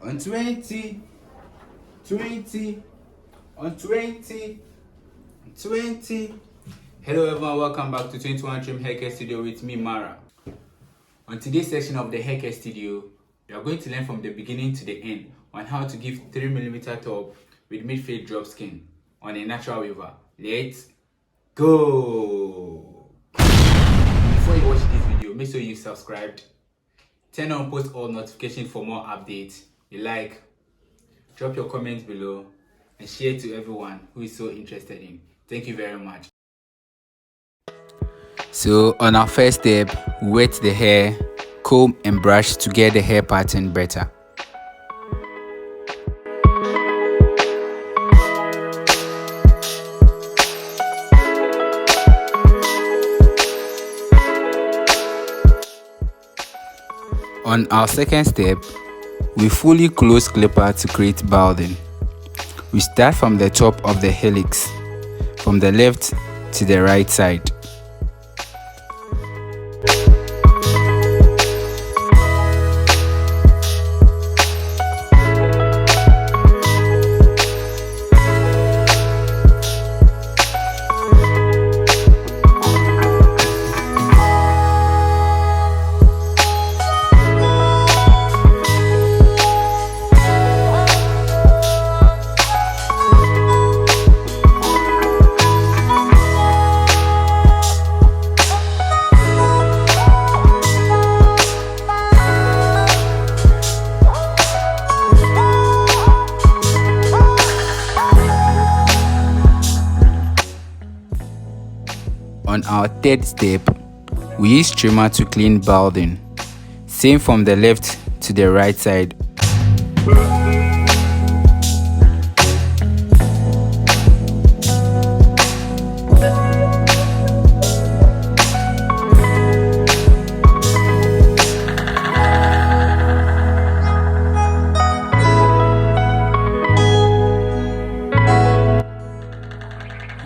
on 20, 20, on 20, 20. Hello everyone, welcome back to 21 Trim Haircare Studio with me, Mara. On today's section of the Haircare Studio, we are going to learn from the beginning to the end on how to give 3mm top with mid-fade drop skin on a natural waver. Let's go! Before you watch this video, make sure you subscribed, turn on post all notifications for more updates, you like, drop your comments below, and share to everyone who is so interested in. Thank you very much. So on our first step, wet the hair, comb and brush to get the hair pattern better. On our second step, we fully close clipper to create balding. We start from the top of the helix, from the left to the right side. On our third step, we use trimmer to clean balding. Same from the left to the right side.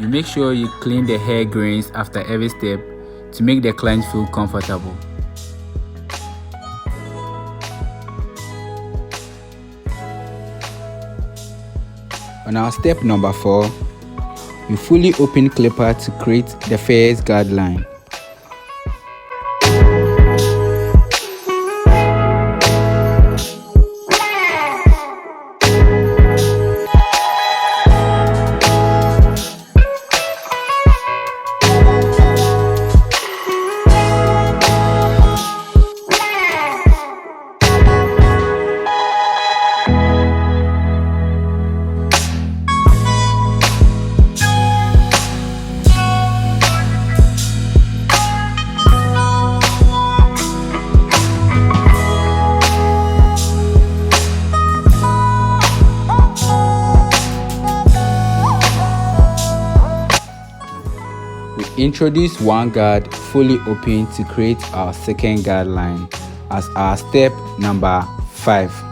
You make sure you clean the hair grains after every step to make the client feel comfortable. On our step number 4, we fully open clipper to create the first guideline. Introduce one guard fully open to create our second guideline as our step number 5.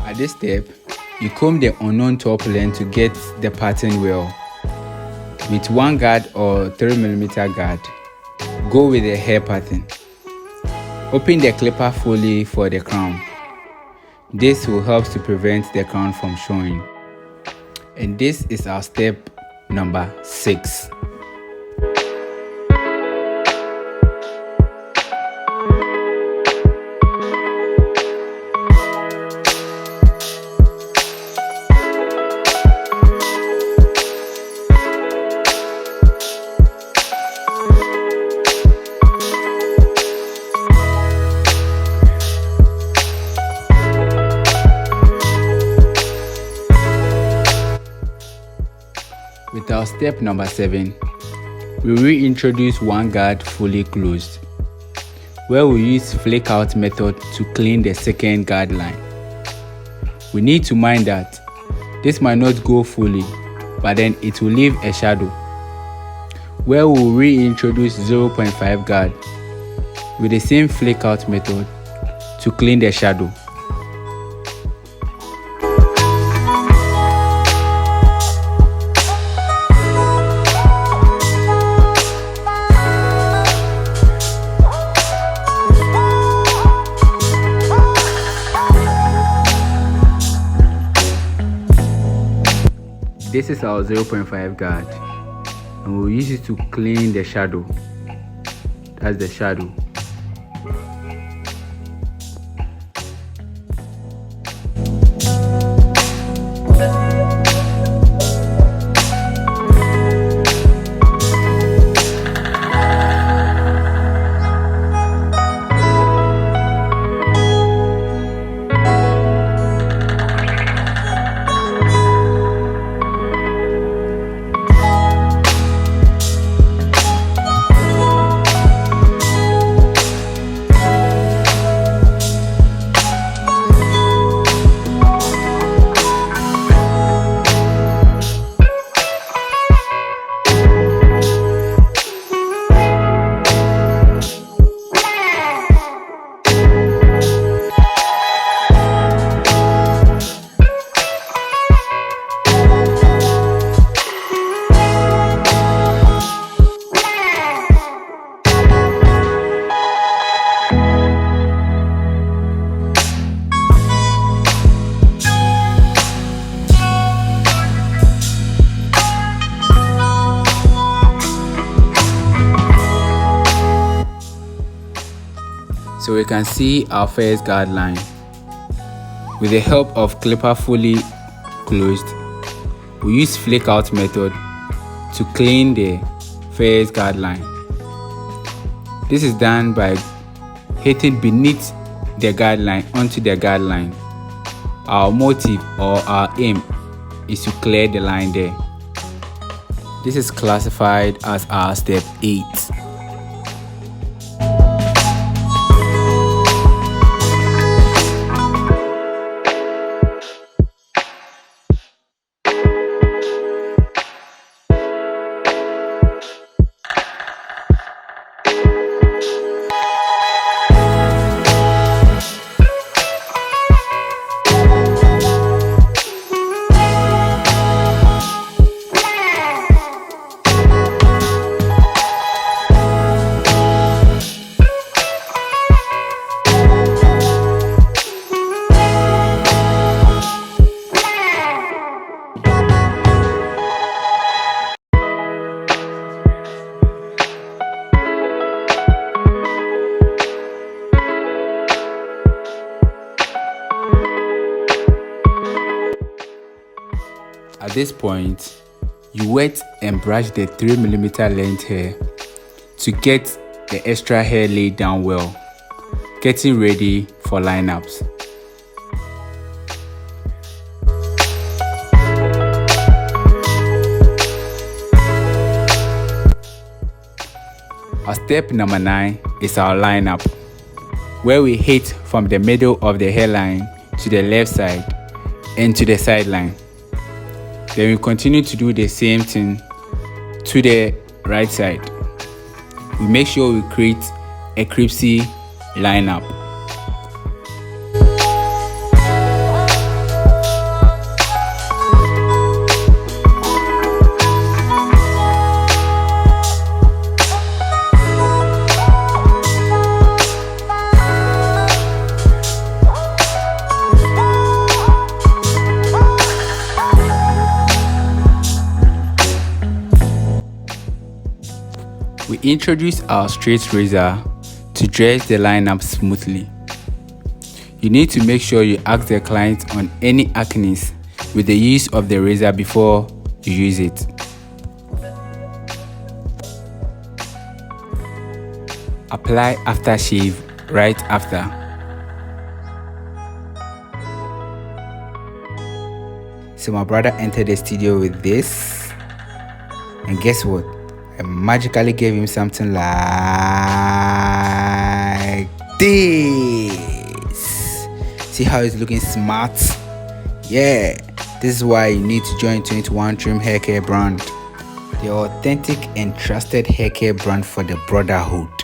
At this step, you comb the unknown top length to get the pattern well. With one guard or 3mm guard, go with the hair pattern. Open the clipper fully for the crown. This will help to prevent the crown from showing. And this is our step number 6. With our step number 7, we reintroduce one guard fully closed, where we use flake out method to clean the second guard line. We need to mind that this might not go fully, but then it will leave a shadow, where we will reintroduce 0.5 guard with the same flake out method to clean the shadow. This is our 0.5 guard, and we'll use it to clean the shadow. That's the shadow. So we can see our first guard line. With the help of clipper fully closed, we use flake out method to clean the first guard line. This is done by hitting beneath the guard line onto the guard line. Our motive or our aim is to clear the line there. This is classified as our step 8. At this point, you wet and brush the 3mm length hair to get the extra hair laid down well, getting ready for lineups. Our step number 9 is our lineup, where we hit from the middle of the hairline to the left side and to the sideline. Then we continue to do the same thing to the right side. We make sure we create a crispy lineup. We introduce our straight razor to dress the lineup smoothly. You need to make sure you ask the client on any acne with the use of the razor before you use it. Apply aftershave right after. So my brother entered the studio with this, and guess what? and magically gave him something like this. See how he's looking smart? Yeah, this is why you need to join 21 Trim Hair Care brand, the authentic and trusted hair care brand for the brotherhood.